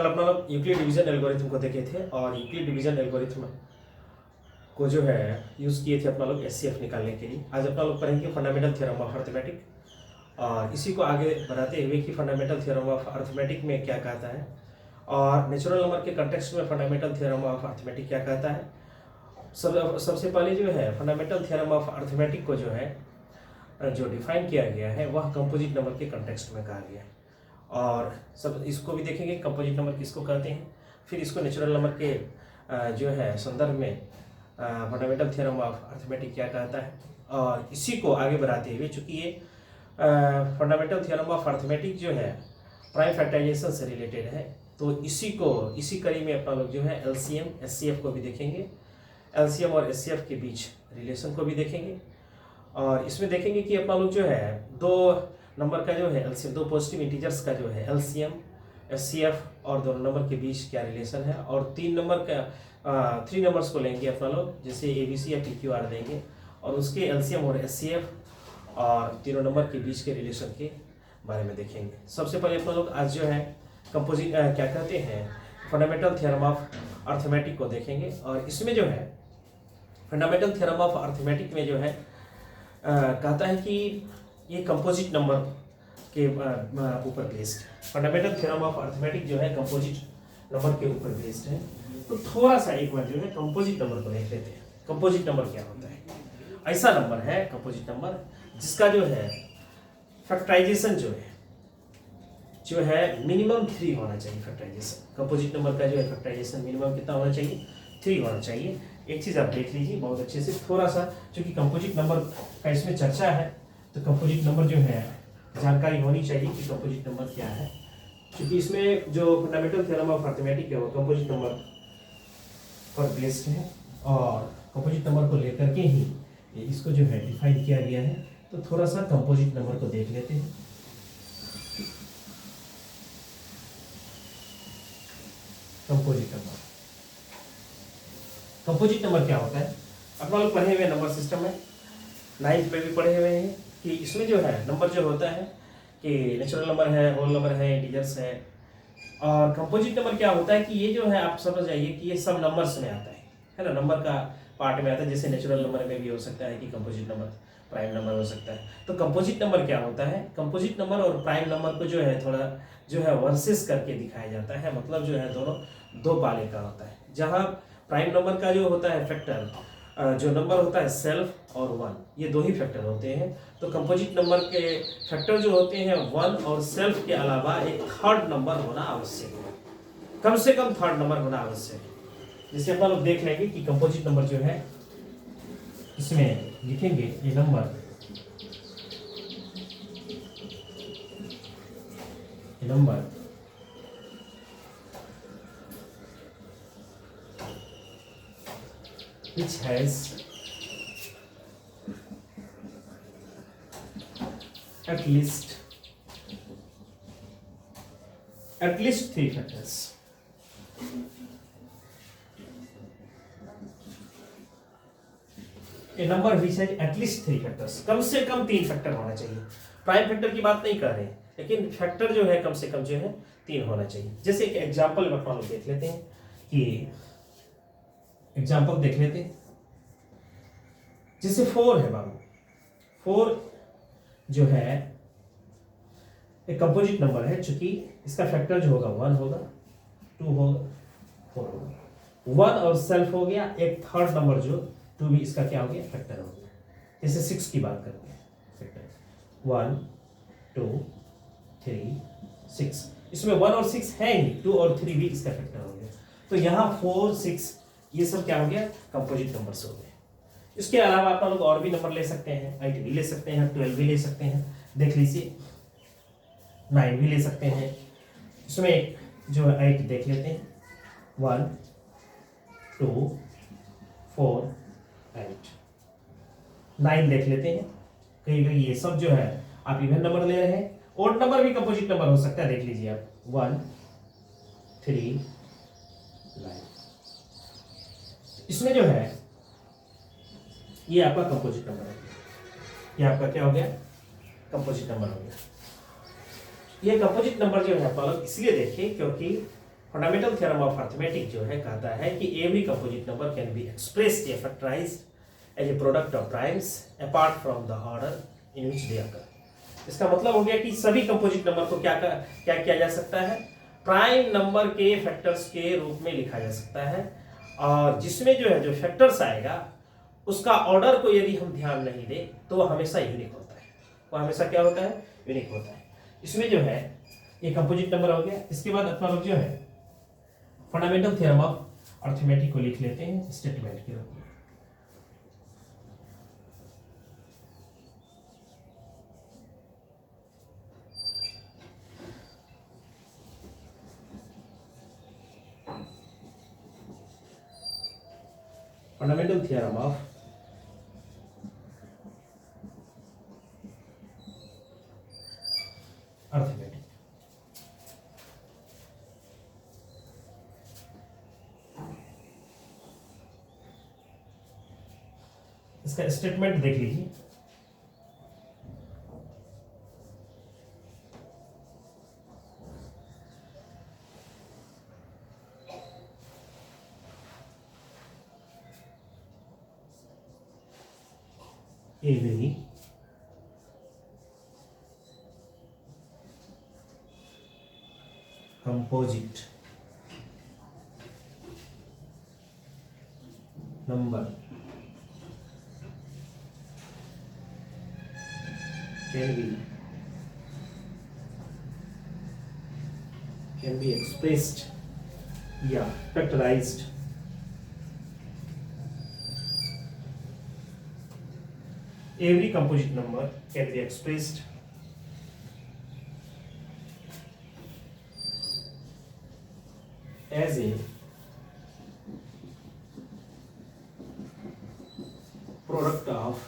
कल अपना लोग यूक्लिड डिवीजन एल्गोरिथम को देखे थे और यूक्लिड डिवीजन एल्गोरिथम को जो है यूज़ किए थे अपना लोग एचसीएफ निकालने के लिए। आज अपना लोग पढ़ेंगे फंडामेंटल थ्योरम ऑफ अर्थमेटिक और इसी को आगे बढ़ाते हुए कि फंडामेंटल थ्योरम ऑफ अर्थमेटिक में क्या कहता है और नेचुरल नंबर के कंटेक्स्ट में फंडामेंटल थ्योरम ऑफ अर्थमेटिक क्या कहता है। सबसे पहले जो है फंडामेंटल थ्योरम ऑफ अर्थमेटिक को जो है जो डिफाइन किया गया है वह कंपोजिट नंबर के कंटेक्स्ट में कहा गया है और सब इसको भी देखेंगे कंपोजिट नंबर किसको कहते हैं। फिर इसको नेचुरल नंबर के जो है संदर्भ में फंडामेंटल थ्योरम ऑफ अर्थमेटिक क्या कहता है और इसी को आगे बढ़ाते हुए चूंकि ये फंडामेंटल थ्योरम ऑफ अर्थमेटिक जो है प्राइम फैक्टराइजेशन से रिलेटेड है तो इसी कड़ी में अपना लोग जो है एलसीएम एचसीएफ को भी देखेंगे, एलसीएम और एचसीएफ के बीच रिलेशन को भी देखेंगे और इसमें देखेंगे कि अपना लोग जो है दो नंबर का जो है एलसीएम, दो पॉजिटिव इंटीजर्स का जो है एलसीएम एचसीएफ और दोनों नंबर के बीच क्या रिलेशन है और तीन नंबर्स को लेंगे अपना लोग जैसे एबीसी या पीक्यूआर देंगे और उसके एलसीएम और एचसीएफ और तीनों नंबर के बीच के रिलेशन के बारे में देखेंगे। सबसे पहले अपना लोग आज जो है कंपोजिट क्या कहते हैं फंडामेंटल थ्योरम ऑफ अर्थमेटिक को देखेंगे और इसमें जो है फंडामेंटल थ्योरम ऑफ अर्थमेटिक में जो है कहता है कि ये कंपोजिट नंबर के ऊपर बेस्ड है। फंडामेंटल थ्योरम ऑफ अर्थमेटिक जो है कंपोजिट नंबर के ऊपर बेस्ड है। तो थोड़ा सा एक बार जो है कंपोजिट नंबर को देख लेते हैं। कंपोजिट नंबर क्या होता है? ऐसा नंबर है कंपोजिट नंबर जिसका जो है फैक्टराइजेशन जो है मिनिमम 3 होना चाहिए। फैक्टराइजेशन कंपोजिट नंबर का जो है फैक्टराइजेशन मिनिमम कितना होना चाहिए? 3 होना चाहिए। एक चीज़ आप देख लीजिए बहुत अच्छे से, थोड़ा सा क्योंकि कंपोजिट नंबर का इसमें चर्चा है तो कंपोजिट नंबर जो है जानकारी होनी चाहिए कि कंपोजिट नंबर क्या है, क्योंकि इसमें जो फंडामेंटल थ्योरम ऑफ अर्थमेटिक है वो कंपोजिट नंबर पर बेस्ड है और कंपोजिट नंबर को लेकर के ही इसको जो है डिफाइन किया गया है। तो थोड़ा सा कंपोजिट नंबर को देख लेते हैं। कंपोजिट नंबर क्या होता है? अपना लोग पढ़े हुए नंबर सिस्टम में 9th में भी पढ़े हुए हैं कि इसमें जो है नंबर जो होता है कि नेचुरल नंबर है, होल नंबर है, इंटीजर्स है और कंपोजिट नंबर क्या होता है कि ये जो है आप समझ जाइए कि ये सब नंबर्स में आता है ना, नंबर का पार्ट में आता है। जैसे नेचुरल नंबर में भी हो सकता है कि कंपोजिट नंबर प्राइम नंबर हो सकता है। तो कंपोजिट नंबर क्या होता है? कंपोजिट नंबर और प्राइम नंबर को जो है थोड़ा जो है वर्सेस करके दिखाया जाता है, मतलब जो है दोनों दो पाले का होता है। जहाँ प्राइम नंबर का जो होता है फैक्टर जो नंबर होता है सेल्फ और 1, ये दो ही फैक्टर होते हैं। तो कंपोजिट नंबर के फैक्टर जो होते हैं 1 और सेल्फ के अलावा एक थर्ड नंबर होना आवश्यक है, कम से कम थर्ड नंबर होना आवश्यक है। जैसे अपन लोग देख लेंगे कि कंपोजिट नंबर जो है इसमें लिखेंगे ये number which has at least 3 factors. A number which has at least 3 factors, कम से कम 3 फैक्टर होना चाहिए। प्राइम फैक्टर की बात नहीं कर रहे हैं, लेकिन फैक्टर जो है कम से कम जो है 3 होना चाहिए। जैसे एक एग्जांपल में हम देख लेते हैं कि एग्जांपल देख लेते हैं। जैसे 4 है बाबू, 4 जो है एक कंपोजिट नंबर है, चूंकि इसका फैक्टर जो होगा 1 होगा, 2 होगा, 4 होगा। 1 और सेल्फ हो गया, एक थर्ड नंबर जो 2 भी इसका क्या हो गया? फैक्टर हो गया। जैसे 6 की बात करते हैं, फैक्टर 1 2 3 6, इसमें 1 और 6 है ही, 2 और 3 भी इसका फैक्टर हो गया। तो यहाँ 4 6 ये सब क्या हो गया? कंपोजिट नंबर्स हो गए। इसके अलावा आप लोग और भी नंबर ले सकते हैं, 8 भी ले सकते हैं, 12 भी ले सकते हैं, देख लीजिए 9 भी ले सकते हैं। इसमें एक जो है 8 देख लेते हैं, 1 2 4 8 9 देख लेते हैं। कहीं कहीं ये सब जो है आप इवन नंबर ले रहे हैं, ओड नंबर भी कंपोजिट नंबर हो सकता है, देख लीजिए आप 1 3 9। इसमें जो है ये आपका कंपोजिट नंबर है, ये आपका क्या हो गया? कंपोजिट नंबर हो गया। ये कंपोजिट नंबर जो है आप लोग इसलिए देखिए क्योंकि फंडामेंटल थ्योरम ऑफ अर्थमेटिक जो है कहता है कि every composite number can be expressed या factorised as a product of primes apart from the order in which they occur. इसका मतलब हो गया कि सभी कंपोजिट नंबर को क्या किया जा सकता है, प्राइम नंबर के फैक्टर्स के रूप में लिखा जा सकता है, और जिसमें जो है जो फैक्टर्स आएगा उसका ऑर्डर को यदि हम ध्यान नहीं दें तो वह हमेशा यूनिक होता है। वह हमेशा क्या होता है, यूनिक होता है। इसमें जो है ये कंपोजिट नंबर हो गया। इसके बाद अपना लोग जो है फंडामेंटल थ्योरम ऑफ अर्थमेटिक को लिख लेते हैं स्टेटमेंट के रूप में। Fundamental theorem of arithmetic. इसका स्टेटमेंट देख लीजिए। every composite number can be expressed या factorized every composite number can be expressed as a product of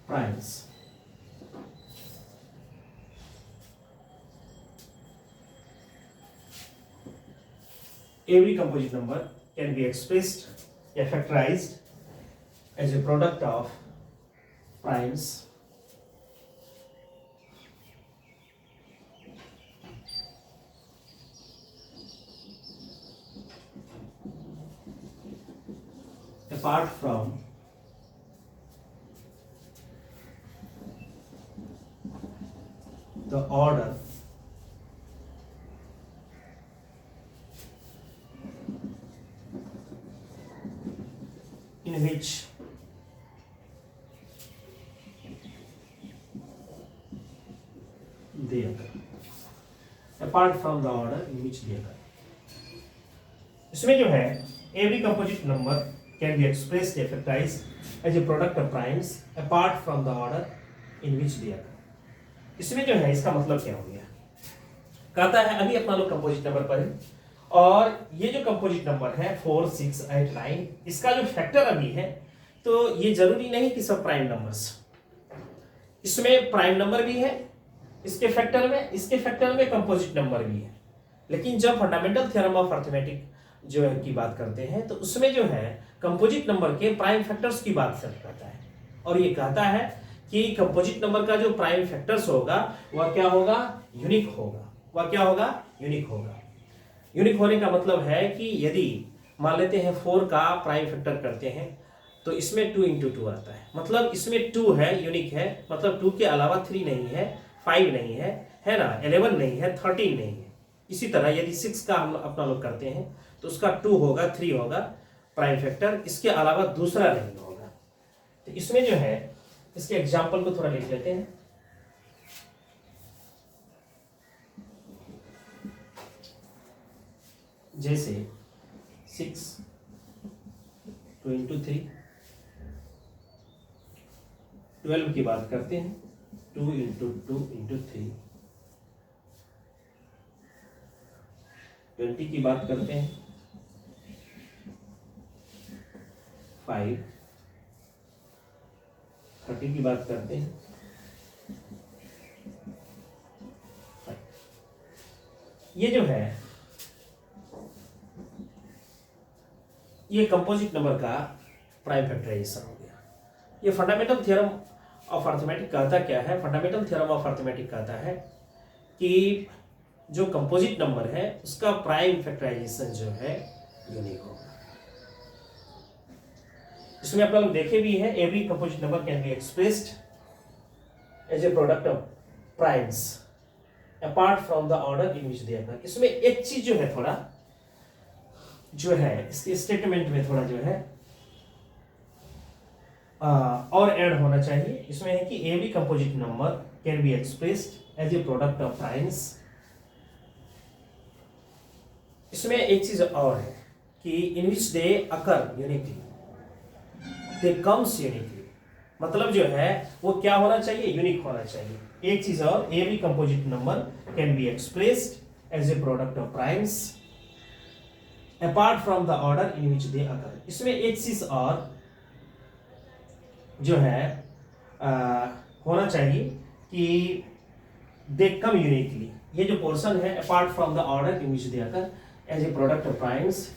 primes. Every composite number can be expressed or factorized as a product of primes apart from the order in which they occur. Apart from the order in which they occur. इसमें जो है every composite number can be expressed or factorized as a product of primes apart from the order in which they occur. इसमें जो है इसका मतलब क्या हो गया, कहता है अभी अपना लोग कंपोजिट नंबर पर है और ये जो कंपोजिट नंबर है 4, 6, 8, 9 इसका जो फैक्टर अभी है तो ये जरूरी नहीं कि सब प्राइम नंबर्स, इसमें प्राइम नंबर भी है इसके फैक्टर में कंपोजिट नंबर भी है। लेकिन जब फंडामेंटल थ्योरम ऑफ अर्थमेटिक जो है की बात करते हैं तो उसमें जो है कंपोजिट नंबर के प्राइम फैक्टर्स की बात करता है और ये कहता है कि कंपोजिट नंबर का जो प्राइम फैक्टर्स होगा वह क्या होगा, यूनिक होगा। वह क्या होगा, यूनिक होगा। यूनिक होने का मतलब है कि यदि मान लेते हैं 4 का प्राइम फैक्टर करते हैं तो इसमें 2 × 2 आता है, मतलब इसमें 2 है, यूनिक है, मतलब 2 के अलावा 3 नहीं है, 5 नहीं है ना, 11 नहीं है, 13 नहीं है। इसी तरह यदि 6 का हम अपना लोग करते हैं तो उसका 2 होगा, 3 होगा प्राइम फैक्टर, इसके अलावा दूसरा नहीं होगा। तो इसमें जो है इसके एग्जाम्पल को थोड़ा लिख लेते हैं। जैसे 6 2 × 3, 12 की बात करते हैं 2 × 2 × 3, 20 की बात करते हैं 5, 30 की बात करते हैं 5। ये जो है ये कंपोजिट नंबर का प्राइम फैक्टराइजेशन हो गया। ये फंडामेंटल थ्योरम ऑफ अर्थमेटिक कहता क्या है, फंडामेंटल थ्योरम ऑफ अर्थमेटिक कहता है कि जो कंपोजिट नंबर है उसका प्राइम फैक्टराइजेशन जो है यूनिक होगा। इसमें आप लोग देखे भी है, every composite number can be expressed as a product of primes apart from the order in which they occur. इसमें एक चीज जो है थोड़ा जो है इसके स्टेटमेंट में थोड़ा जो है और ऐड होना चाहिए। इसमें है कि every composite number can be expressed as a product of primes. इसमें एक चीज और है कि in which they occur uniquely, they comes uniquely, मतलब जो है वो क्या होना चाहिए, यूनिक होना चाहिए। एक चीज और, every composite number can be expressed as a product of primes apart from the order in which they occur. इसमें एक चीज और जो है होना चाहिए कि दे कम यूनिकली, ये जो पोर्शन है apart from the order in which they occur as a product of primes.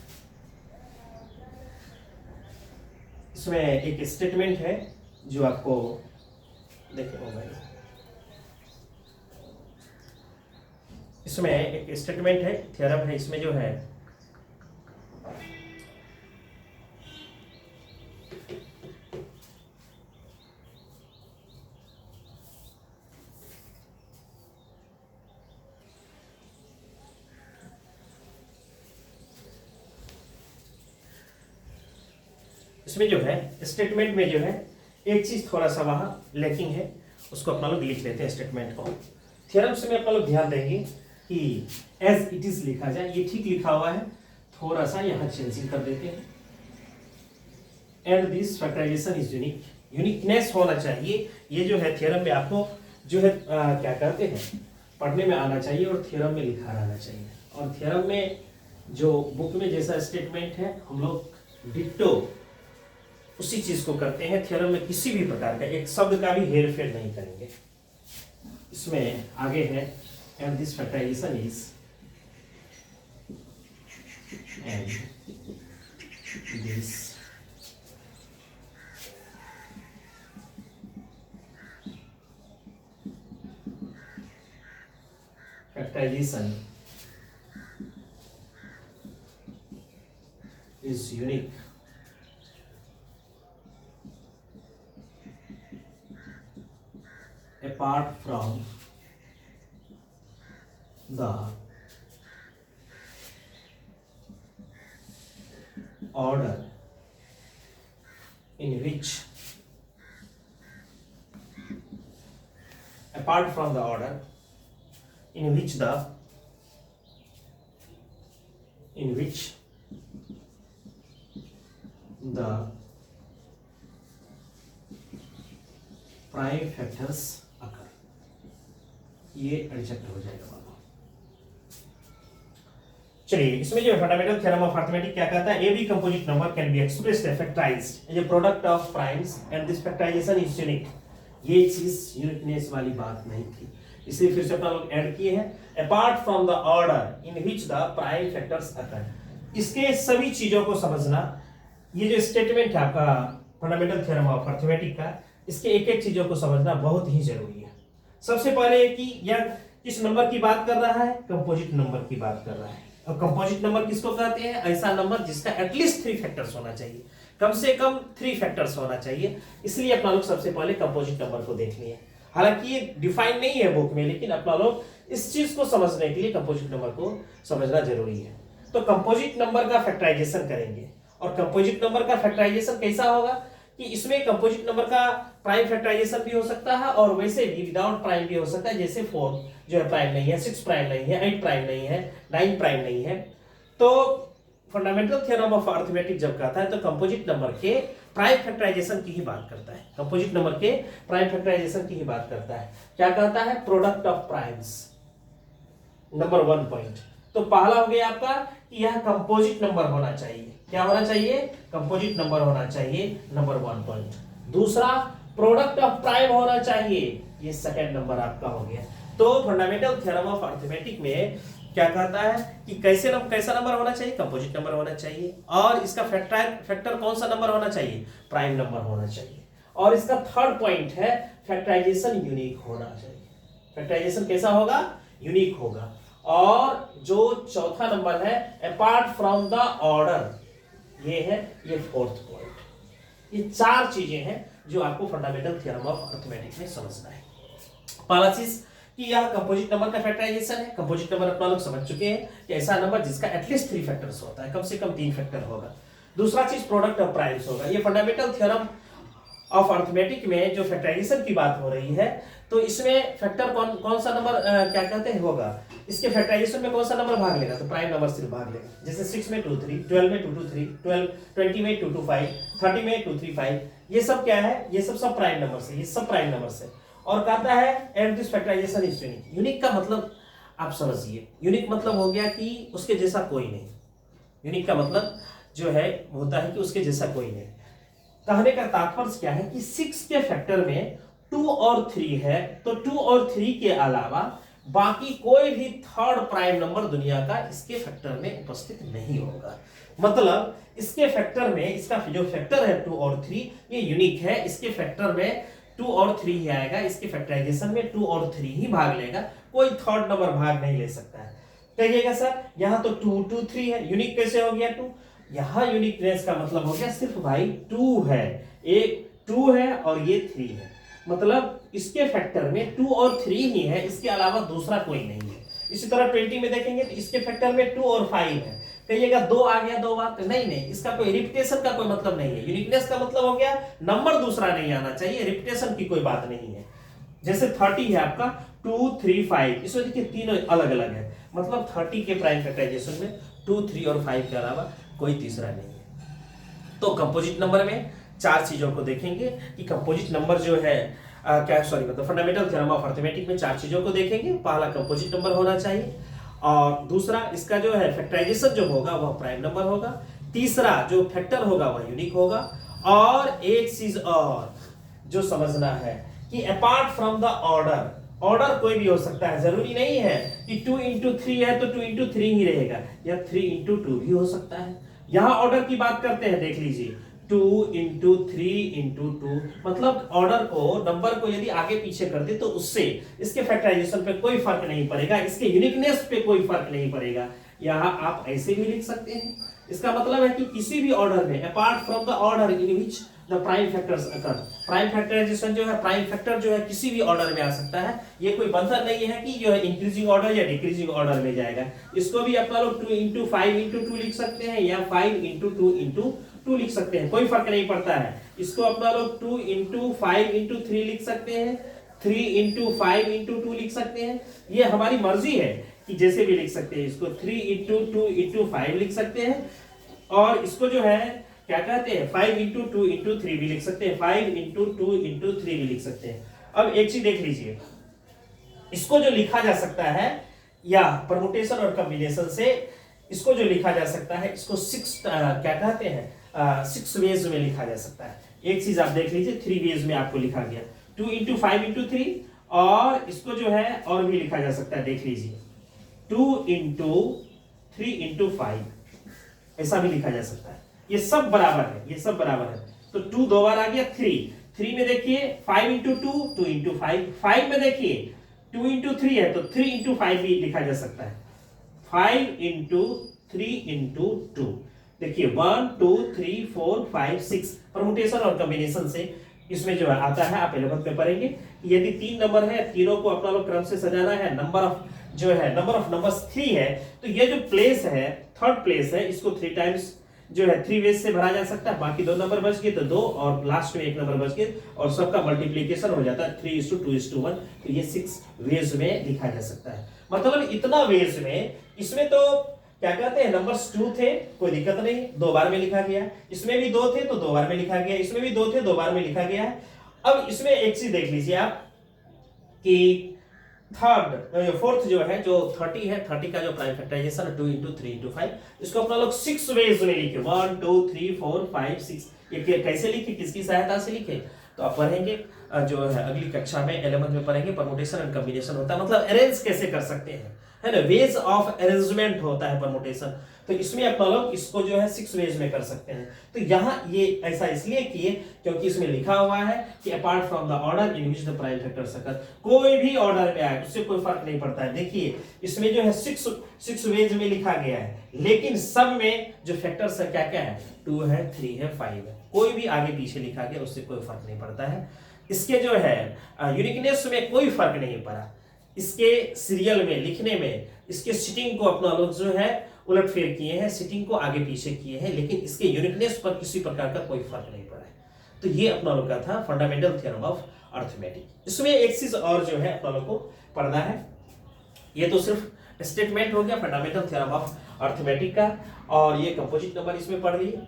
इसमें एक स्टेटमेंट है जो आपको देखिए मोबाइल, इसमें एक स्टेटमेंट है, थ्योरम है, इसमें जो है इसमें जो है स्टेटमेंट में जो है एक चीज थोड़ा सा वहां लैकिंग है, उसको अपना लोग लिख लेते हैं स्टेटमेंट को। थ्योरम्स में अपना लोग ध्यान देंगे कि एज इट इज लिखा जाए, ये ठीक लिखा हुआ है, थोड़ा सा यहाँ चेंजिंग कर देते हैं। And this factorisation is unique, uniqueness होना चाहिए। ये जो है थ्योरम में आपको जो है क्या कहते हैं पढ़ने में आना चाहिए और थ्योरम में लिखा रहना चाहिए। और थ्योरम में जो बुक में जैसा स्टेटमेंट है हम लोग डिट्टो उसी चीज को करते हैं। थ्योरम में किसी भी प्रकार का एक शब्द का भी हेर फेर नहीं करेंगे। इसमें आगे है and this factorisation is and this factorisation is unique apart from the order in which apart from the order in which the prime factors occur। ये एडजस्ट हो जाएगा बाबा। चलिए इसमें जो फंडामेंटल थ्योरम ऑफ अर्थमेटिक क्या कहता है, every composite number can be expressed factorised as a product of primes and this factorisation is unique. ये चीज यूनिकनेस वाली बात नहीं थी, इसलिए फिर से अपना लोग ऐड किए हैं apart from the order in which the prime factors occur. इसके सभी चीजों को समझना, ये जो स्टेटमेंट है आपका फंडामेंटल थ्योरम ऑफ अर्थमेटिक का, इसके एक एक चीजों को समझना बहुत ही जरूरी है। सबसे पहले कि यह किस नंबर की बात कर रहा है, कंपोजिट नंबर की बात कर रहा है। और कंपोजिट नंबर किसको कहते हैं, ऐसा नंबर जिसका एटलीस्ट 3 फैक्टर्स होना चाहिए, कम से कम 3 फैक्टर्स होना चाहिए। इसलिए अपना लोग सबसे पहले कंपोजिट नंबर को देख लिए। हालांकि ये डिफाइन नहीं है बुक में, लेकिन अपना लोग इस चीज को समझने के लिए कंपोजिट नंबर को समझना जरूरी है। तो कंपोजिट नंबर का फैक्टराइजेशन करेंगे, और कंपोजिट नंबर का फैक्टराइजेशन कैसा होगा कि इसमें कंपोजिट नंबर का प्राइम फैक्टराइजेशन भी हो सकता है और वैसे भी विदाउट प्राइम भी हो सकता है। जैसे 4 जो है प्राइम नहीं है, 6 प्राइम नहीं है, 8 प्राइम नहीं है, 9 प्राइम नहीं है। तो फंडामेंटल थ्योरम ऑफ अर्थमेटिक जब कहता है तो कंपोजिट नंबर के प्राइम फैक्टराइजेशन की ही बात करता है। कंपोजिट नंबर के प्राइम फैक्टराइजेशन की ही बात करता है। क्या कहता है, product of primes, number 1 point. तो पहला हो गया आपका कि यह कंपोजिट नंबर होना चाहिए। क्या होना चाहिए, कंपोजिट नंबर होना चाहिए, नंबर 1 पॉइंट। दूसरा, प्रोडक्ट ऑफ प्राइम होना चाहिए, ये सेकंड नंबर आपका हो गया। तो फंडामेंटल थ्योरम ऑफ अर्थमेटिक में क्या कहता है कि कैसा नंबर होना चाहिए, कंपोजिट नंबर होना चाहिए, और इसका फैक्टर कौन सा नंबर होना चाहिए, प्राइम नंबर होना चाहिए। और इसका थर्ड पॉइंट है फैक्टराइजेशन यूनिक होना चाहिए। फैक्टराइजेशन कैसा होगा? यूनिक होगा। और जो चौथा नंबर है अपार्ट फ्रॉम द ऑर्डर, ये है, ये फोर्थ पॉइंट। ये चार चीजें हैं जो आपको फंडामेंटल थ्योरम ऑफ अरिथमेटिक में समझना है। पहला चीज कि यह कंपोजिट नंबर का फैक्टराइजेशन है। कंपोजिट नंबर अपना लोग समझ चुके हैं कि ऐसा नंबर जिसका एटलीस्ट 3 फैक्टर्स होता है, कम से कम 3 फैक्टर होगा। दूसरा चीज प्रोडक्ट ऑफ प्राइम्स होगा। ये फंडामेंटल थ्योरम ऑफ अरिथमेटिक में जो फैक्टराइजेशन की बात हो रही है, तो इसमें फैक्टर कौन सा नंबर क्या कहते हैं होगा, इसके फैक्टराइजेशन में कौन सा नंबर भाग लेगा? तो प्राइम नंबर सिर्फ भाग लेगा। जैसे 6 में 2 3, 12 में 2 2 3, 20 में 2 2 5, 30 में 2 3 5, ये सब क्या है? ये सब प्राइम नंबर से, ये सब प्राइम नंबर से। और कहता है and this factorisation is unique. Unique का मतलब आप समझिए, यूनिक मतलब हो गया कि उसके जैसा कोई नहीं। यूनिक का मतलब जो है होता है कि उसके जैसा कोई नहीं। कहने का तात्पर्य क्या है कि 6 के फैक्टर में 2 और 3 है, तो 2 और 3 के अलावा बाकी कोई भी थर्ड प्राइम नंबर दुनिया का इसके फैक्टर में उपस्थित नहीं होगा। मतलब इसके फैक्टर में, इसका जो फैक्टर है 2 और 3, ये यूनिक है। इसके फैक्टर में 2 और 3 ही आएगा, इसके फैक्टराइजेशन में 2 और 3 ही भाग लेगा, कोई थर्ड नंबर भाग नहीं ले सकता है। कहिएगा सर यहाँ तो 2 2 3 है, यूनिक कैसे हो गया 2? यहाँ यूनिकनेस का मतलब हो गया सिर्फ भाई 2 है, एक 2 है और ये 3 है। मतलब इसके फैक्टर में 2 और 3 ही है, इसके अलावा दूसरा कोई नहीं है। इसी तरह 20 में देखेंगे तो इसके फैक्टर में 2 और 5 है। कहिएगा 2 आ गया 2 बार, नहीं, इसका कोई रिपीटेशन का कोई मतलब नहीं है। यूनिकनेस का मतलब हो गया नंबर दूसरा नहीं आना चाहिए, रिपीटेशन की कोई बात नहीं है। जैसे 30 है आपका 2 3 5, इसमें देखिए तीनों अलग अलग है। मतलब 30 के प्राइम फैक्टराइजेशन में 2 3 और 5 के अलावा कोई तीसरा नहीं है। तो कंपोजिट नंबर में चार चीजों को देखेंगे कि कंपोजिट नंबर जो है मतलब फंडामेंटल थ्योरम ऑफ अरिथमेटिक में चार चीजों को देखेंगे। पहला कंपोजिट नंबर होना चाहिए, और दूसरा इसका जो है फैक्टराइजेशन जो होगा वह प्राइम नंबर होगा, तीसरा जो फैक्टर होगा वह यूनिक होगा, और एक चीज और जो समझना है कि apart from the order, order कोई भी हो सकता है, जरूरी नहीं है कि 2 into 3 है तो 2 into 3 ही रहेगा, या 3 into 2 भी हो सकता है। यहां ऑर्डर की बात करते हैं, देख लीजिए 2 into 3 into 2, मतलब ऑर्डर को, नंबर को यदि आगे पीछे कर दे तो उससे इसके फैक्टराइजेशन पे कोई फर्क नहीं पड़ेगा, इसके यूनिकनेस पे कोई फर्क नहीं पड़ेगा। यहां आप ऐसे भी लिख सकते हैं। इसका मतलब है कि किसी भी ऑर्डर में apart from the order in which the prime factors occur, prime factorisation जो है, प्राइम फैक्टर जो है किसी भी ऑर्डर में आ सकता है। ये कोई बंधन नहीं है कि जो है इंक्रीजिंग ऑर्डर या डिक्रीजिंग ऑर्डर में जाएगा। इसको भी अपना लोग 2 into 5 into 2 लिख सकते हैं, या 5 into 2 into 2 लिख सकते हैं, कोई फर्क नहीं पड़ता है। इसको अपना लोग 2 into 5 into 3 लिख सकते हैं, 3 into 5 into 2 लिख सकते हैं। ये हमारी मर्जी है कि जैसे भी लिख सकते हैं। इसको 3 into 2 into 5 लिख सकते हैं, और इसको जो है क्या कहते हैं 5 into 2 into 3 भी लिख सकते हैं, 5 into 2 into 3 भी लिख सकते हैं। अब एक चीज देख लीजिए, इसको जो लिखा जा सकता है या परमुटेशन और कॉम्बिनेशन से इसको जो लिखा जा सकता है, इसको 6 क्या कहते हैं 6 वेज में लिखा जा सकता है। एक चीज आप देख लीजिए, 3 वेज में आपको लिखा गया 2 into 5 into 3, और इसको जो है और भी लिखा जा सकता है, देख लीजिए 2 into 3 into 5, ऐसा भी लिखा जा सकता है। ये सब बराबर है, ये सब बराबर है। तो 2 दो बार आ गया, 3 में देखिए 5 into 2 2 into 5, 5 में देखिए 2 into 3 है तो 3 into 5 भी लिखा जा सकता है, 5 into 3 into 2। देखिए 1 2 3 4 5 6 परमुटेशन और कॉम्बिनेशन से इसमें जो है आता है। आप 11th में पढ़ेंगे यदि 3 नंबर है, तीनों को अपना लोग क्रम से सजाना है, नंबर ऑफ जो है नंबर ऑफ नंबर्स 3 है, तो ये जो प्लेस है थर्ड प्लेस है, इसको 3 टाइम्स जो है 3 वेज से भरा जा सकता है। बाकी 2 नंबर बच गए तो 2, और लास्ट में 1 नंबर बच गए, और सबका मल्टीप्लीकेशन हो जाता है 3:2:1। तो ये 6 वेज में लिखा जा सकता है। मतलब इतना वेज में, इसमें तो क्या कहते हैं नंबर्स 2 थे, कोई दिक्कत नहीं, 2 बार में लिखा गया। इसमें भी 2 थे तो 2 बार में लिखा गया, इसमें भी 2 थे 2 बार में लिखा गया है। अब इसमें एक चीज देख लीजिए आप कि फोर्थ जो है, जो 30 है, 30 का जो प्राइम फैक्टराइजेशन है 2 into 3 into 5, इसको अपना लोग 6 वेज में लिखे, 1 2 3 4 5 6। ये कैसे लिखे, किसकी सहायता से लिखे, तो आप पढ़ेंगे जो है अगली कक्षा में 11th में पढ़ेंगे। परमुटेशन एंड कॉम्बिनेशन होता है, मतलब अरेंज कैसे कर सकते हैं, है ना, वेज ऑफ अरेंजमेंट होता है परमुटेशन। तो इसमें अपना लोग इसको जो है 6 वेज में कर सकते हैं। तो यहाँ ये ऐसा इसलिए किए क्योंकि इसमें लिखा हुआ है कि apart from the order in which the prime factors occur, कोई भी ऑर्डर में आए उससे कोई फर्क नहीं पड़ता है। देखिए इसमें जो है 6 वेज में लिखा गया है, लेकिन सब में जो फैक्टर्स है क्या क्या है, 2 है, 3 है, 5 है, कोई भी आगे पीछे लिखा गया उससे कोई फर्क नहीं पड़ता है। इसके जो है यूनिकनेस में कोई फर्क नहीं पड़ा, इसके सीरियल में लिखने में इसके सिटिंग को अपना लोग जो है उलटफेर किए हैं, सिटिंग को आगे पीछे किए हैं, लेकिन इसके यूनिकनेस पर किसी प्रकार का कोई फर्क नहीं पड़ा है। तो ये अपना लोग का था फंडामेंटल थ्योरम ऑफ अर्थमेटिक। इसमें एक चीज और जो है अपना लोग को पढ़ना है, ये तो सिर्फ स्टेटमेंट हो गया फंडामेंटल थ्योरम ऑफ अर्थमेटिक का, और ये कंपोजिट नंबर इसमें पढ़ लिए।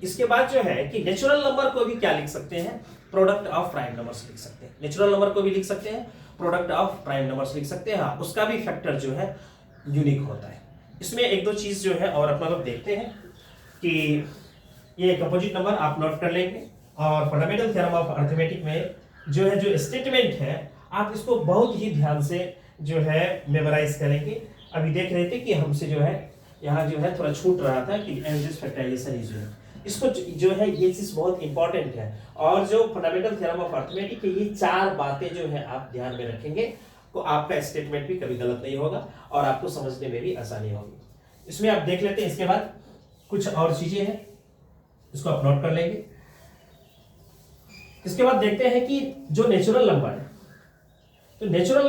इसके बाद जो है कि नेचुरल नंबर को भी क्या लिख सकते हैं, प्रोडक्ट ऑफ प्राइम नंबर्स लिख सकते हैं। नेचुरल नंबर को भी लिख सकते हैं, प्रोडक्ट ऑफ प्राइम नंबर्स लिख सकते हैं। हाँ, उसका भी फैक्टर जो है यूनिक होता है। इसमें एक दो चीज जो है और अपना लोग देखते हैं कि ये कंपोजिट नंबर आप नोट कर लेंगे, और फंडामेंटल थ्योरम ऑफ अर्थमेटिक में जो है जो स्टेटमेंट है आप इसको बहुत ही ध्यान से जो है मेमोराइज करेंगे। अभी देख रहे थे कि हमसे जो है यहाँ जो है थोड़ा छूट रहा था कि एनर्जीज फैक्टराइजेशन इज यूनिक, इसको जो है ये चीज बहुत इंपॉर्टेंट है। और जो फंडामेंटल थ्योरम ऑफ अर्थमेटिक है, ये 4 बातें जो है आप ध्यान में रखेंगे तो आपका स्टेटमेंट भी कभी गलत नहीं होगा और आपको समझने में भी आसानी होगी। इसमें आप देख लेते हैं, इसके बाद कुछ और चीजें हैं, इसको आप नोट कर लेंगे। इसके बाद देखते हैं कि जो नेचुरल नंबर है, तो नेचुरल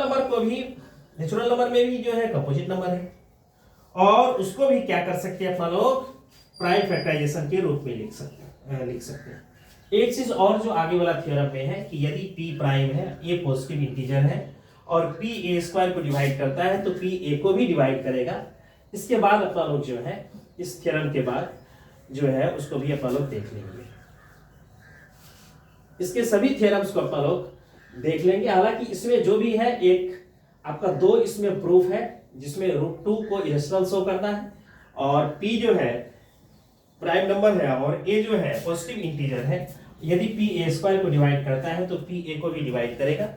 नंबर में भी जो है कंपोजिट नंबर है, और उसको भी क्या कर सकते हैं अपना लोग प्राइम फैक्टराइजेशन के रूप में लिख सकते हैं। एक चीज और जो आगे वाला थ्योरम में है कि यदि p प्राइम है, a पॉजिटिव इंटीजर है और p a स्क्वायर को डिवाइड करता है तो p a को भी डिवाइड करेगा। इसके बाद अपना लोग जो है इस थ्योरम के बाद जो है उसको भी अपना लोग देख लेंगे, इसके सभी थ्योरम्स को अपना लोग देख लेंगे। हालांकि इसमें जो भी है एक आपका 2 इसमें प्रूफ है जिसमें √2 को इरेशनल शो करना है, और p जो है प्राइम नंबर है और a जो है पॉजिटिव इंटीजर है। यदि p a स्क्वायर को डिवाइड करता है तो p a को भी डिवाइड करेगा।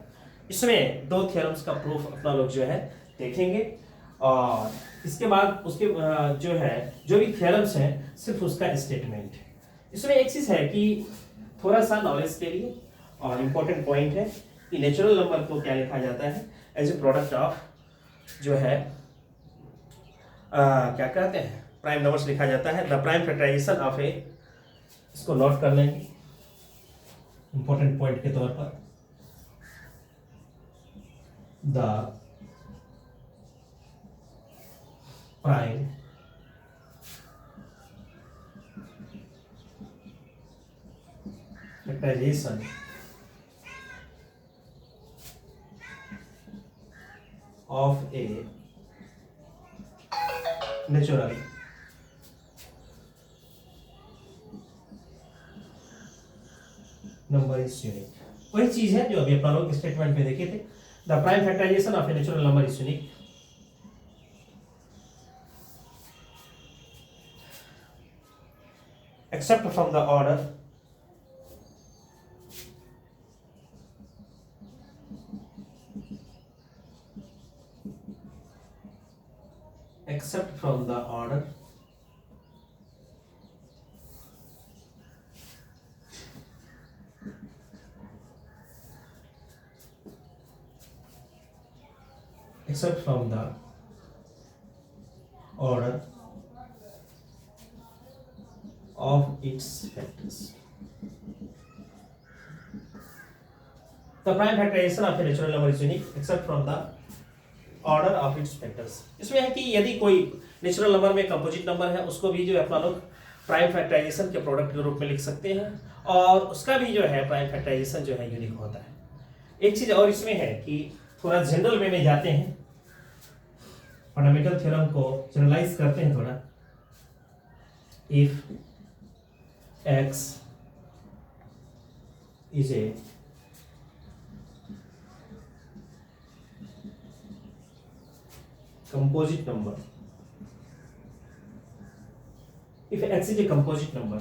इसमें 2 थ्योरम्स का प्रूफ अपना लोग जो है देखेंगे, और इसके बाद उसके जो है जो भी थ्योरम्स हैं सिर्फ उसका स्टेटमेंट है। इसमें एक चीज है कि थोड़ा सा नॉलेज के लिए और इम्पोर्टेंट पॉइंट है कि नेचुरल नंबर को क्या लिखा जाता है, एज ए प्रोडक्ट ऑफ जो है क्या कहते हैं प्राइम नंबर्स लिखा जाता है। The prime factorisation of a, इसको नोट कर लेंगे इंपॉर्टेंट पॉइंट के तौर पर, the prime factorisation of a natural number is unique. वही चीज है जो अभी अपना लोग स्टेटमेंट में देखे थे, the prime factorisation of a natural number is unique. Except from the order except from the order except from the order of its factors. The prime factorization of a natural number is unique except from the order of its factors. इसमें है कि यदि कोई natural number में composite number है उसको भी जो है अपना लोग प्राइम फैक्टराइजेशन के प्रोडक्ट के रूप में लिख सकते हैं, और उसका भी जो है प्राइम फैक्टराइजेशन जो है यूनिक होता है। एक चीज और इसमें है कि थोड़ा जनरल वे में जाते हैं, फंडामेंटल थ्योरम को जनरलाइज करते हैं थोड़ा। If x is a composite number, if x is a composite number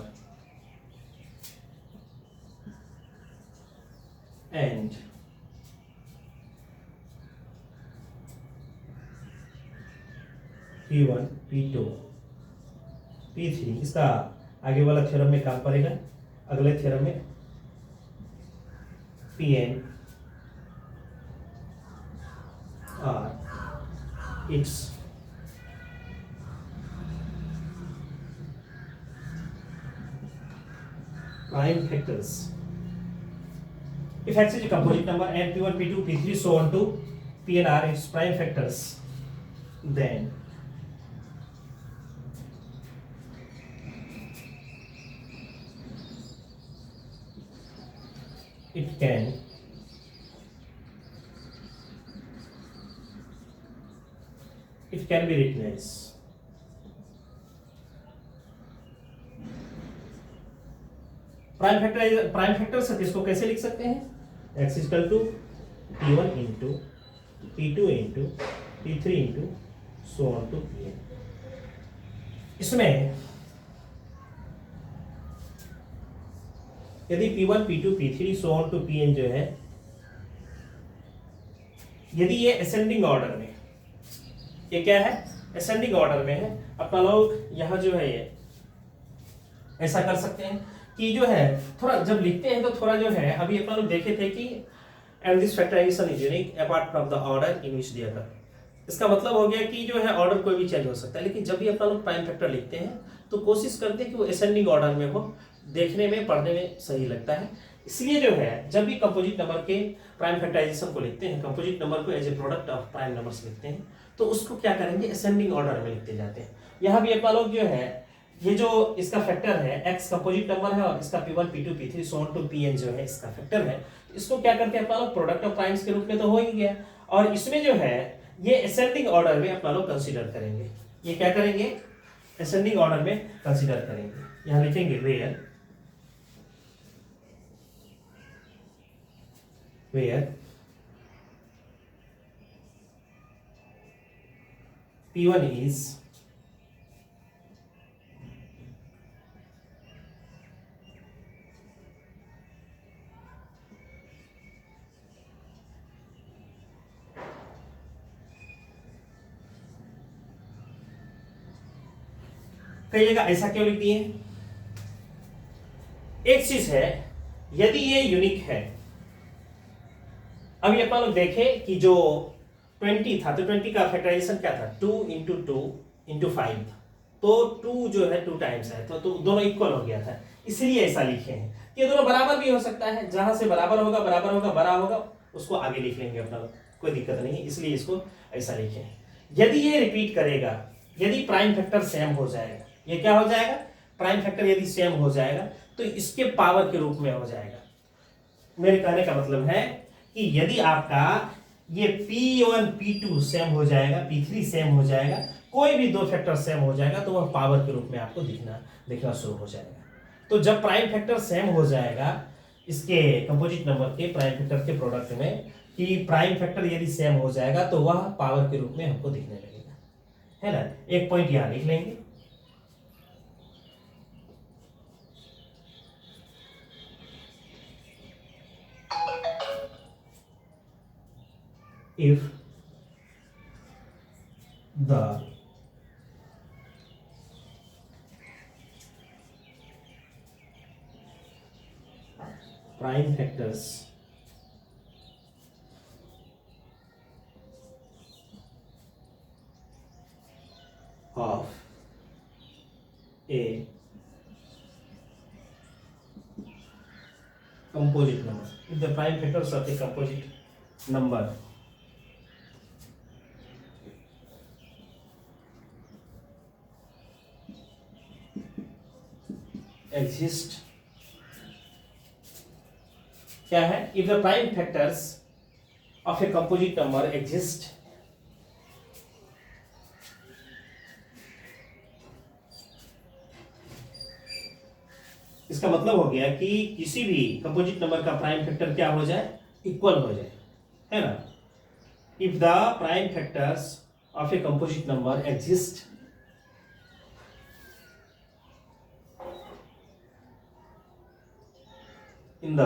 and p1 p2 P3, इसका आगे वाला थ्योरम में काम पड़ेगा। अगले थ्योरम में Pn और it's prime factors. If X is a composite number and P1, P2, P3 so on to Pn are its prime factors, then it can be written as prime factor से इसको कैसे लिख सकते हैं? x equal to P1 into P2 into P3 into so on to Pn। इसमें यदि P1 P2 P3 so on to Pn जो है, यदि ये असेंडिंग ऑर्डर में, ये क्या है? असेंडिंग ऑर्डर में है। अपना लोग यहां जो है ये ऐसा कर सकते हैं कि जो है थोड़ा जब लिखते हैं तो थोड़ा जो है, अभी अपना लोग देखे थे कि and this factorisation is unique apart from the order in which they occur. इसका मतलब हो गया कि जो है ऑर्डर कोई भी चेंज हो सकता है, लेकिन जब भी अपना लोग प्राइम फैक्टर लिखते हैं तो कोशिश करते हैं कि वो असेंडिंग ऑर्डर में हो, देखने में पढ़ने में सही लगता है। इसलिए जो है जब भी कंपोजिट नंबर के प्राइम फैक्टराइजेशन को लिखते हैं, कंपोजिट नंबर को as a product of prime numbers लिखते हैं, तो उसको क्या करेंगे? असेंडिंग ऑर्डर में लिखते जाते हैं। यहाँ भी अपना लोग जो है ये जो इसका फैक्टर है x कंपोजिट नंबर है और इसका P1 P2 P3 so on to Pn जो है इसका फैक्टर है, इसको क्या करते हैं अपना लोग? प्रोडक्ट ऑफ प्राइम्स के रूप में तो हो ही गया, और इसमें जो है ये असेंडिंग ऑर्डर में अपना लोग कंसीडर करेंगे। ये क्या करेंगे? असेंडिंग ऑर्डर में कंसीडर करेंगे। यहां लिखेंगे वेयर P1 is कहिएगा ऐसा क्यों लिख दिए? एक चीज है, यदि ये यूनिक है, अभी अपन लोग देखें कि जो 20 था तो 20 का फैक्टराइजेशन क्या था? 2 इंटू 2 इंटू 5, तो 2 जो है 2 टाइम्स है, तो दोनों इक्वल हो गया था, इसलिए ऐसा लिखे हैं। ये दोनों बराबर भी हो सकता है, जहां से बराबर होगा बड़ा होगा उसको आगे लिख लेंगे अपना, कोई दिक्कत नहीं है, इसलिए इसको ऐसा लिखे हैं। यदि ये रिपीट करेगा, यदि प्राइम फैक्टर सेम हो जाएगा, ये क्या हो जाएगा? प्राइम फैक्टर यदि सेम हो जाएगा तो इसके पावर के रूप में हो जाएगा। मेरे कहने का मतलब है कि यदि आपका ये P1 P2 सेम हो जाएगा, P3 सेम हो जाएगा, कोई भी दो फैक्टर सेम हो जाएगा तो वह पावर के रूप में आपको दिखना शुरू हो जाएगा। तो जब प्राइम फैक्टर सेम हो जाएगा इसके कंपोजिट नंबर के प्राइम फैक्टर के प्रोडक्ट में, कि प्राइम फैक्टर यदि सेम हो जाएगा तो वह पावर के रूप में हमको दिखने लगेगा, है ना? एक पॉइंट यहां लिख लेंगे। If the prime factors of a composite number, if the prime factors of a composite number exist, क्या है? If the prime factors of a composite number exist, इसका मतलब हो गया कि किसी भी कंपोजिट नंबर का प्राइम फैक्टर क्या हो जाए? इक्वल हो जाए, है ना? If the prime factors of a composite number exist in the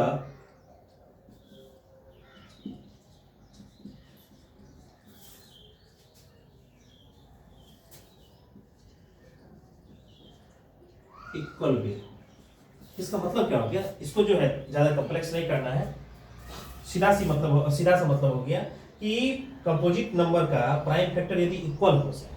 equal B. इसका मतलब क्या हो गया, इसको जो है ज्यादा कॉम्प्लेक्स नहीं करना है, सीधा सा मतलब हो गया कि कंपोजिट नंबर का प्राइम फैक्टर यदि इक्वल हो जाए,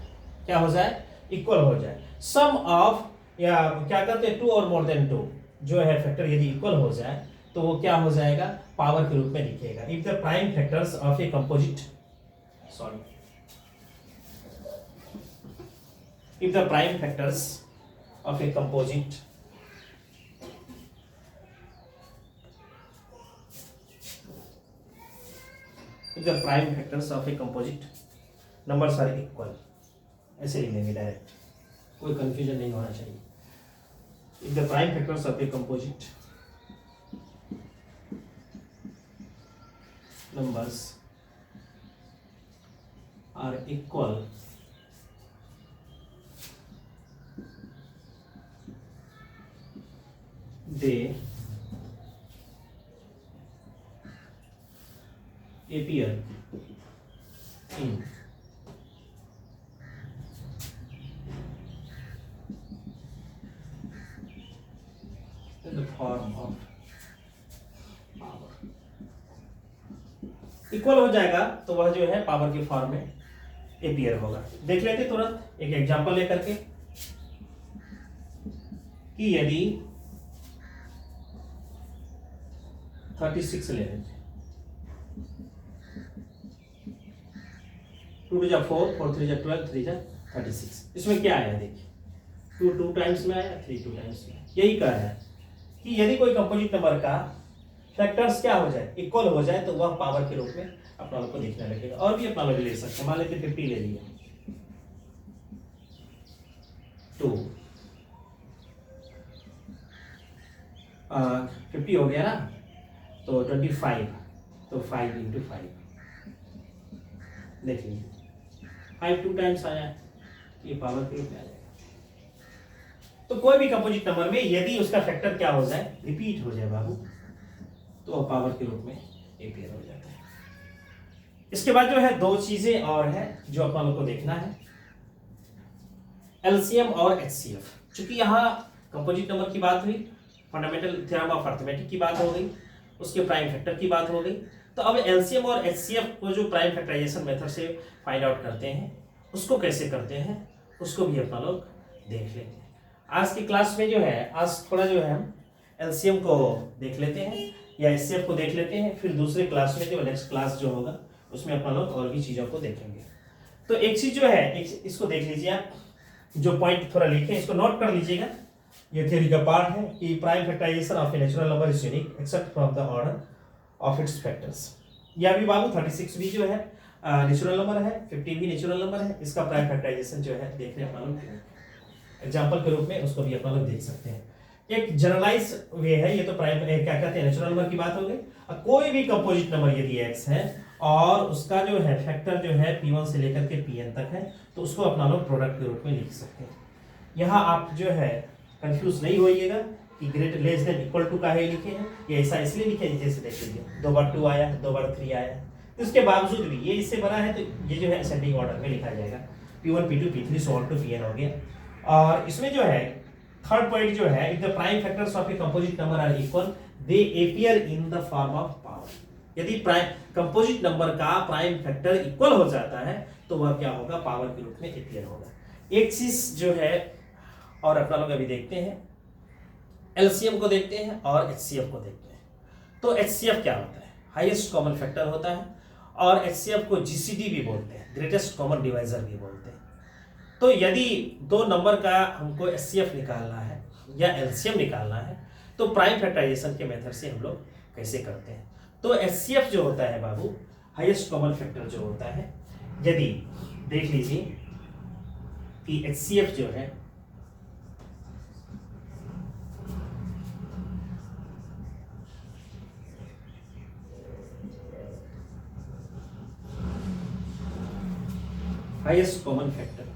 क्या हो जाए, इक्वल हो जाए, सम ऑफ, या क्या करते हैं, 2 और मोर देन 2 जो है फैक्टर यदि इक्वल हो जाए तो वो क्या हो जाएगा, पावर के रूप में लिखेगा। If the prime factors of a composite, sorry, if the prime factors of a composite numbers are equal, ऐसे लिख लेंगे डायरेक्ट, कोई कंफ्यूजन नहीं होना चाहिए। if the prime factors of a composite numbers are equal, they appear in the form of power। Equal हो जाएगा तो वह जो है पावर के फॉर्म में एपियर होगा। देख लेते तुरंत एक एग्जांपल लेकर के कि यदि 36 ले लेते, 2 to 4, 4 3 12, 3 36, इसमें क्या आया देखिए, 2 2 टाइम्स में आया, 3 2 टाइम्स में। यही कह रहा है कि यदि कोई कंपोजिट नंबर का फैक्टर्स क्या हो जाए, इक्वल हो जाए, तो वह पावर के रूप में अपना लोग को दिखने लगेगा। और भी अपना लोग ले सकते हैं, मान लेते 50 ले लिया, 2 50 हो गया ना, तो 25, तो 5 into 5, देखिए 5 2 टाइम्स आया, ये पावर के रूप में आ जाएगा। तो कोई भी कंपोजिट नंबर में यदि उसका फैक्टर क्या हो जाए, रिपीट हो जाए बाबू, तो वह पावर के रूप में एपियर हो जाता है। इसके बाद जो है 2 चीजें और है जो अपना लोग को देखना है, एलसीएम और एचसीएफ। चूंकि यहाँ कंपोजिट नंबर की बात हुई, फंडामेंटल थ्योरम ऑफ अरिथमेटिक की बात हो गई, उसके प्राइम फैक्टर की बात हो गई, तो अब एलसीएम और एचसीएफ को जो प्राइम फैक्टराइजेशन मेथड से फाइंड आउट करते हैं, उसको कैसे करते हैं, उसको भी अपना लोग देख लेते हैं। आज की क्लास में जो है, आज थोड़ा जो है हम एलसीएम को देख लेते हैं या एचसीएफ को देख लेते हैं, फिर दूसरे क्लास में जो नेक्स्ट क्लास जो होगा उसमें अपना लोग और भी चीज़ों को देखेंगे। तो एक चीज़ जो है, इसको देख लीजिए आप, जो पॉइंट थोड़ा लिखे इसको नोट कर लीजिएगा। ये थ्योरी का पार्ट है कि prime factorisation of a natural number is unique except from the order of its factors. या भी बाबू 36 भी जो है नेचुरल नंबर है, 50 भी नेचुरल नंबर है, इसका प्राइम फैक्टराइजेशन जो है देखने अपना लोग एग्जाम्पल के रूप में उसको भी अपना लोग देख सकते हैं। एक जनरलाइज वे है, ये तो प्राइम क्या कहते हैं, नेचुरल नंबर की बात हो गई। कोई भी कंपोजिट नंबर यदि x है और उसका जो है फैक्टर जो है P1 से लेकर के Pn तक है, तो उसको अपना लोग प्रोडक्ट के रूप में लिख सकते हैं। यहाँ आप जो है कंफ्यूज नहीं होइएगा कि greater less than equal to का है लिखे हैं, ये ऐसा इसलिए लिखे हैं, जैसे देख लीजिए 2 बार 2 आया, 2 बार 3 आया, इसके बावजूद भी ये इससे बड़ा है तो ये जो है असेंडिंग ऑर्डर में लिखा जाएगा, P1 P2 P3 so on to Pn हो गया। और इसमें जो है थर्ड पॉइंट जो है, if the prime factors of a composite number are equal they appear in the form of power. यदि प्राइम कंपोजिट नंबर का प्राइम फैक्टर इक्वल हो जाता है तो वह क्या होगा, पावर के रूप में एपियर होगा। एक चीज जो है और अपना लोग अभी देखते हैं, एलसीएम को देखते हैं और एचसीएफ को देखते हैं। तो एचसीएफ क्या होता है, हाईएस्ट कॉमन फैक्टर होता है, और एचसीएफ को जीसीडी भी बोलते हैं, ग्रेटेस्ट कॉमन डिवाइजर भी बोलते हैं। तो यदि 2 नंबर का हमको एचसीएफ निकालना है या एलसीएम निकालना है, तो प्राइम फैक्टराइजेशन के मेथड से हम लोग कैसे करते हैं। तो एचसीएफ जो होता है बाबू, हाईएस्ट कॉमन फैक्टर जो होता है, यदि देख लीजिए कि एचसीएफ जो है हाईएस्ट कॉमन फैक्टर,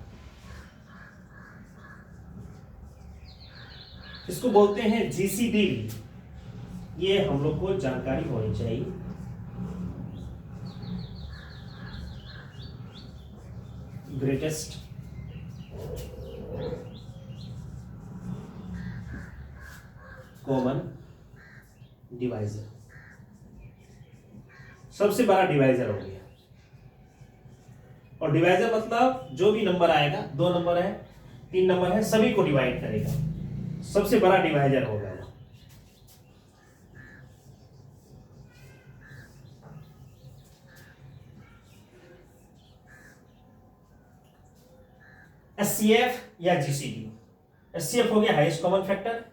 इसको बोलते हैं जीसीडी। ये हम लोग को जानकारी होनी चाहिए। ग्रेटेस्ट कॉमन डिवाइजर, सबसे बड़ा डिवाइजर हो गया। और डिवाइजर मतलब जो भी नंबर आएगा, 2 नंबर है, 3 नंबर है, सभी को डिवाइड करेगा, सबसे बड़ा डिवाइजर होगा वो। एचसीएफ या जीसीडी। एचसीएफ हो गया highest common factor.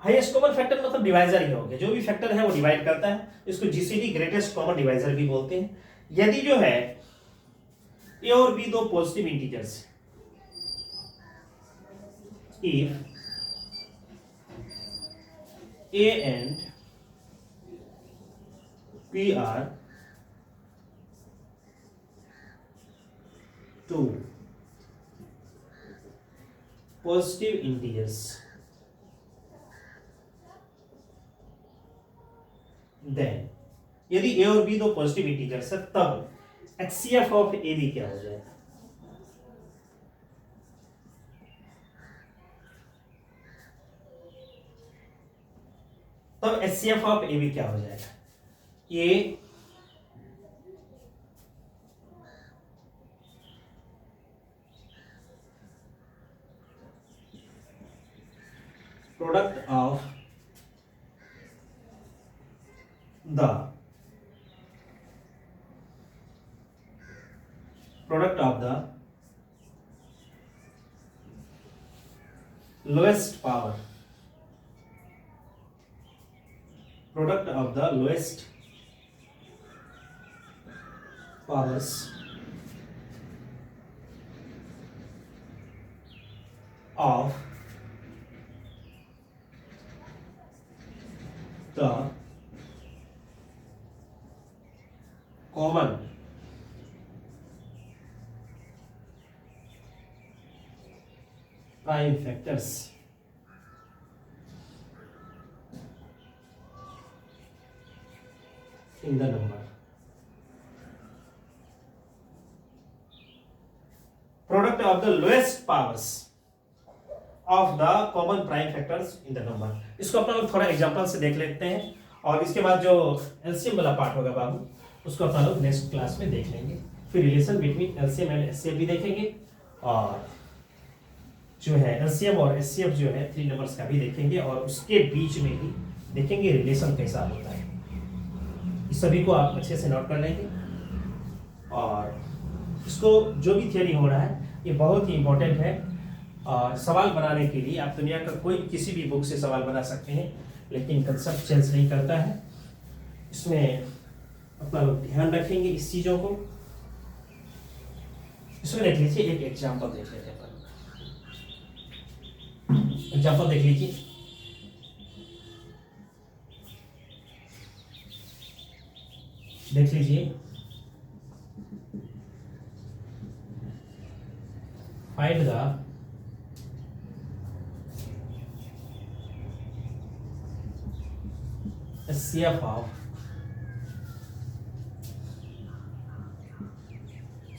Highest common factor मतलब डिवाइजर ही हो गया, जो भी फैक्टर है वो डिवाइड करता है। इसको जीसीडी ग्रेटेस्ट कॉमन डिवाइजर भी बोलते हैं। यदि जो है ए और बी दो positive integers, if A and P are two positive integers, then यदि ए और बी दो पॉजिटिव इंटीजर्स है, तब एचसीएफ ऑफ ए बी क्या हो जाएगा? तब एचसीएफ ऑफ ए बी क्या हो जाएगा? A product of the product of the lowest power, product of the lowest powers of the common prime factors in the number. Product of the lowest powers of the common prime factors in the number. इसको अपना लोग थोड़ा example से देख लेते हैं, और इसके बाद जो एलसीएम वाला पार्ट होगा बाबू, उसको अपना लोग नेक्स्ट क्लास में देख लेंगे। फिर relation between LCM and HCF भी देखेंगे, और जो है एलसीएम और एचसीएफ जो है 3 नंबर्स का भी देखेंगे, और उसके बीच में भी देखेंगे रिलेशन कैसा होता है। इस सभी को आप अच्छे से नोट कर लेंगे, और इसको जो भी थियरी हो रहा है ये बहुत ही इंपॉर्टेंट है। सवाल बनाने के लिए आप दुनिया का कोई किसी भी बुक से सवाल बना सकते हैं, लेकिन कंसेप्ट चेंज नहीं करता है। इसमें अपना लोग ध्यान रखेंगे इस चीज़ों को। इसमें देख लीजिए, एक एग्जाम्पल देख लेते हैं। एग्जाम्पल देख लीजिए, देख लीजिए, find the HCF of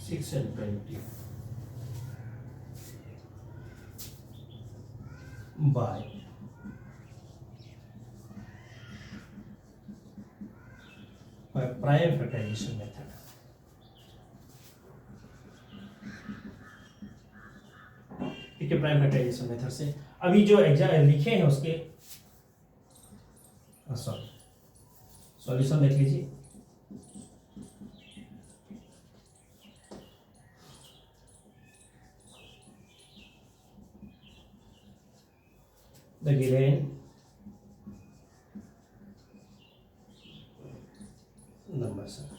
6 and 20 by prime factorization method. ठीक है, प्राइम फैक्टराइजेशन मेथड से अभी जो एग्जाम लिखे हैं उसके सॉल्यूशन देख लीजिए। द गिवन नंबर सर,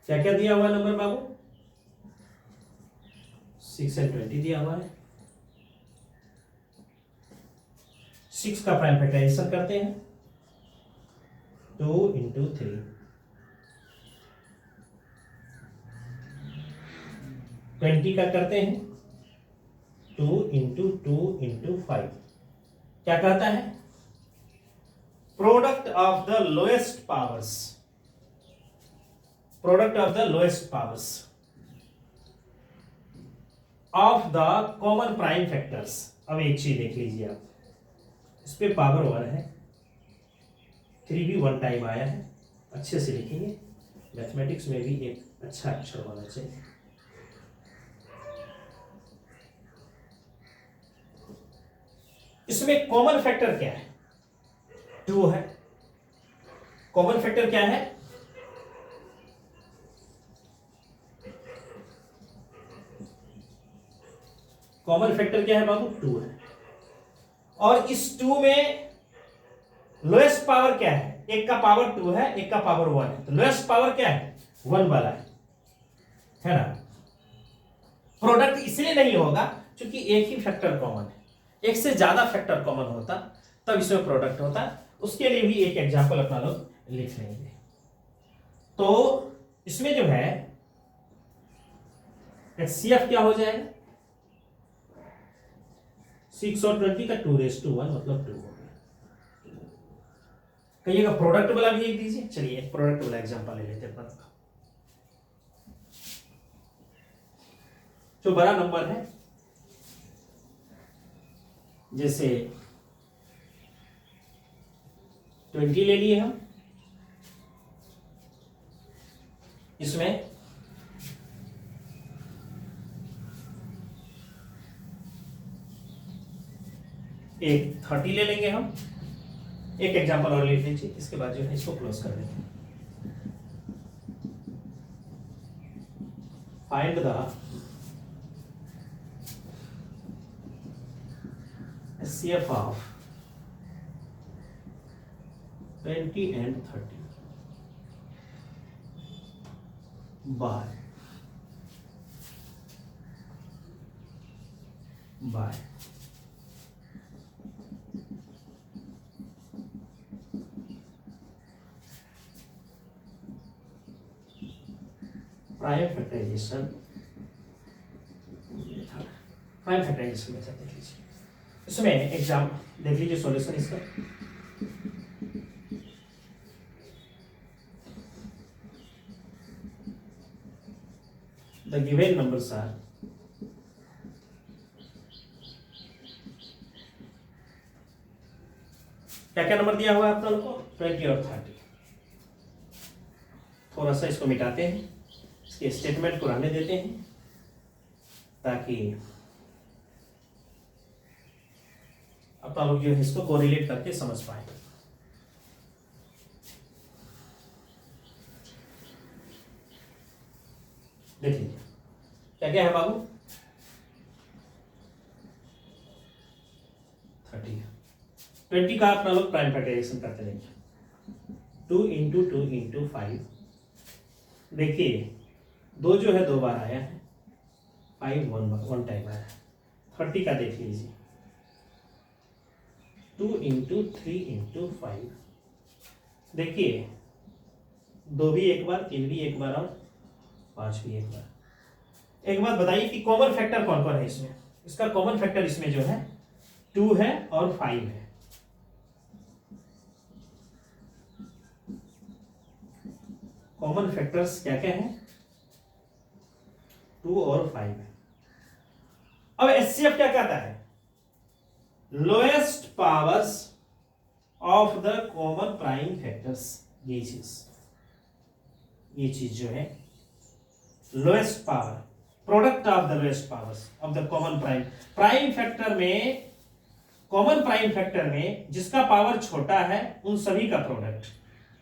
क्या क्या दिया हुआ है नंबर बाबू? 6 and 20 दिया हुआ है। 6 का प्राइम फैक्टराइजेशन करते हैं, 2 into 3, 20 का करते हैं 2 into 2 into 5। क्या कहता है? Product of the lowest powers, product of the lowest powers of the common prime factors. अब एक चीज देख लीजिए आप, इस पे पावर 1 है, 3 भी 1 टाइम आया है, अच्छे से लिखेंगे। मैथमेटिक्स में भी एक अच्छा अक्षर होना चाहिए। इसमें कॉमन फैक्टर क्या है? 2 है। कॉमन फैक्टर क्या है? कॉमन फैक्टर क्या है बाबू? 2 है। और इस 2 में लोएस्ट पावर क्या है? एक का पावर 2 है, एक का पावर 1 है, तो लोएस्ट पावर क्या है? 1 वाला है ना। प्रोडक्ट इसलिए नहीं होगा क्योंकि एक ही फैक्टर कॉमन है। एक से ज्यादा फैक्टर कॉमन होता तब इसमें प्रोडक्ट होता। उसके लिए भी एक एग्जांपल अपना लोग लिख लेंगे। तो इसमें जो है HCF क्या हो जाएगा? 6 और 20 का 2:1 मतलब 2 हो गया। कहिएगा प्रोडक्ट वाला भी एक दीजिए। चलिए एक प्रोडक्ट वाला एग्जांपल ले लेते हैं अपना। जो बड़ा नंबर है, जैसे 20 ले लिए हम, इसमें एक 30 ले लेंगे हम। एक एग्जांपल और ले लीजिए, इसके बाद जो है इसको क्लोज कर देंगे। Find the HCF of 20 and 30 by prime factorisation method देख लीजिए। इसमें एग्जाम देख लीजिए सॉल्यूशन इसका। द गिवन नंबर्स आर क्या क्या नंबर दिया हुआ है आप लोगों को? 20 और 30। थोड़ा सा इसको मिटाते हैं, इसके स्टेटमेंट को रहने देते हैं ताकि अपना लोग जो है इसको कोरिलेट करके समझ पाए। देख लीजिए क्या क्या है बाबू? 30 20 का अपना लोग प्राइम फैक्टराइजेशन करते रहेंगे। 2 इंटू 2 इंटू 5। देखिए 2 जो है 2 बार आया है, 5 1 टाइम आया है। 30 का देख लीजिए 2 इंटू 3 इंटू 5। देखिए 2 भी एक बार, 3 भी एक बार और 5 भी एक बार। एक बात बताइए कि कॉमन फैक्टर कौन कौन है इसमें? इसका कॉमन फैक्टर इसमें जो है 2 है और 5 है। कॉमन फैक्टर्स क्या क्या है? 2 और 5 है। अब HCF क्या कहता है? Lowest powers of the common prime factors. ये चीज जो है lowest power, product of the lowest powers of the common prime factor में, कॉमन प्राइम फैक्टर में जिसका पावर छोटा है उन सभी का प्रोडक्ट,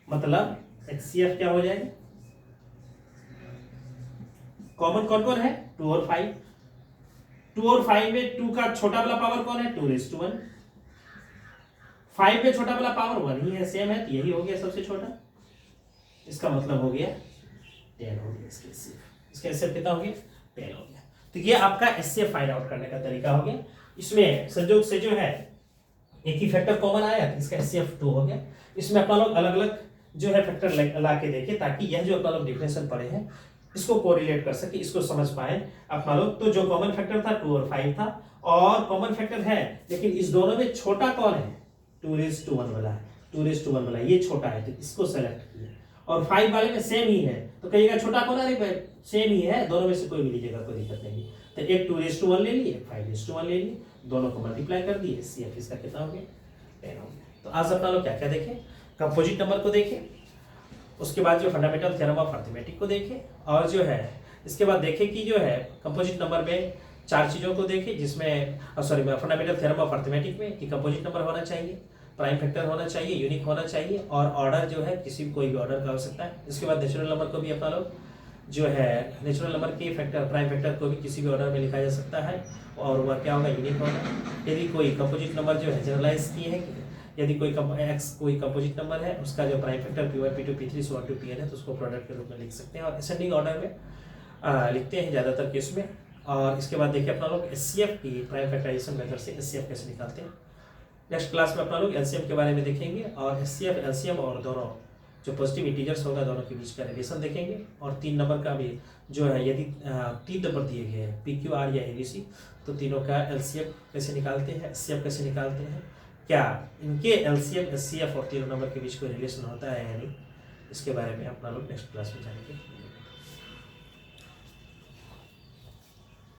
मतलब HCF क्या हो जाएगा? कॉमन कौन कौन है? 2 और 5। 2 और 5 में 2 का छोटा वाला पावर कौन है? 2:1। 5 में छोटा वाला पावर 1 ही है, सेम है, तो यही हो गया सबसे छोटा। इसका मतलब हो गया 10 हो गया। इसका HCF कितना हो गया? 10 हो गया। तो ये आपका HCF फाइंड आउट करने का तरीका हो गया। इसमें संयोग से जो है एक ही फैक्टर कॉमन आया, इसका HCF 2 हो गया। इसमें अपना लोग अलग अलग जो है फैक्टर ला के देखे ताकि यह जो अपना लोग डिफरेंशियल पढ़े हैं इसको कोरिलेट कर सके, इसको समझ पाए अपना लोग। तो जो कॉमन फैक्टर था 2 और 5 था, और कॉमन फैक्टर है लेकिन इस दोनों में छोटा कौन है? 2:1 वाला है। 2:1 वाला ये छोटा है तो इसको सेलेक्ट किया, और 5 वाले में सेम ही है तो कहिएगा छोटा कौन है? सेम ही है, दोनों में से कोई भी लीजिएगा, कोई दिक्कत नहीं। तो एक 2:1 ले लिए, 5:1 ले लिए, दोनों को मल्टीप्लाई कर दिए, HCF इसका कितना हो गया? 10 हो गया। तो आज अपना लोग क्या क्या देखें? कंपोजिट नंबर को देखें, उसके बाद जो फंडामेंटल थ्योरम ऑफ अर्थमेटिक को देखें, और जो है इसके बाद देखें कि जो है कंपोजिट नंबर में 4 चीज़ों को देखें, जिसमें फंडामेंटल थ्योरम ऑफ अर्थमेटिक में कि कंपोजिट नंबर होना चाहिए, प्राइम फैक्टर होना चाहिए, यूनिक होना चाहिए, और ऑर्डर जो है किसी भी कोई भी ऑर्डर का हो सकता है। इसके बाद नेचुरल नंबर को भी अपना लोग जो है नेचुरल नंबर के फैक्टर प्राइम फैक्टर को भी किसी भी ऑर्डर में लिखा जा सकता है, और वह क्या होगा, यूनिक होगा। यदि कोई कंपोजिट नंबर जो है जनरलाइज किए हैं, यदि कोई एक्स कोई कंपोजिट नंबर है, उसका जो prime factor P1 P2 P3 so on to Pn है, तो उसको प्रोडक्ट के रूप में लिख सकते हैं, और असेंडिंग ऑर्डर में लिखते हैं ज़्यादातर केस में। और इसके बाद देखिए अपना लोग SCF की प्राइम फैक्टराइजेशन मेथड से SCF कैसे निकालते हैं। नेक्स्ट क्लास में अपना लोग LCM के बारे में देखेंगे, और SCF LCM और दोनों जो पॉजिटिव इंटीजर्स होगा दोनों के बीच का रिलेशन देखेंगे, और 3 नंबर का भी जो है यदि 3 नंबर दिए गए हैं PQ R या ABC, तो तीनों का LCM कैसे निकालते हैं, SCF कैसे निकालते हैं, क्या इनके LCM SCF और तीनों नंबर के बीच कोई रिलेशन होता है या नहीं, इसके बारे में अपना लोग नेक्स्ट क्लास में जानेंगे।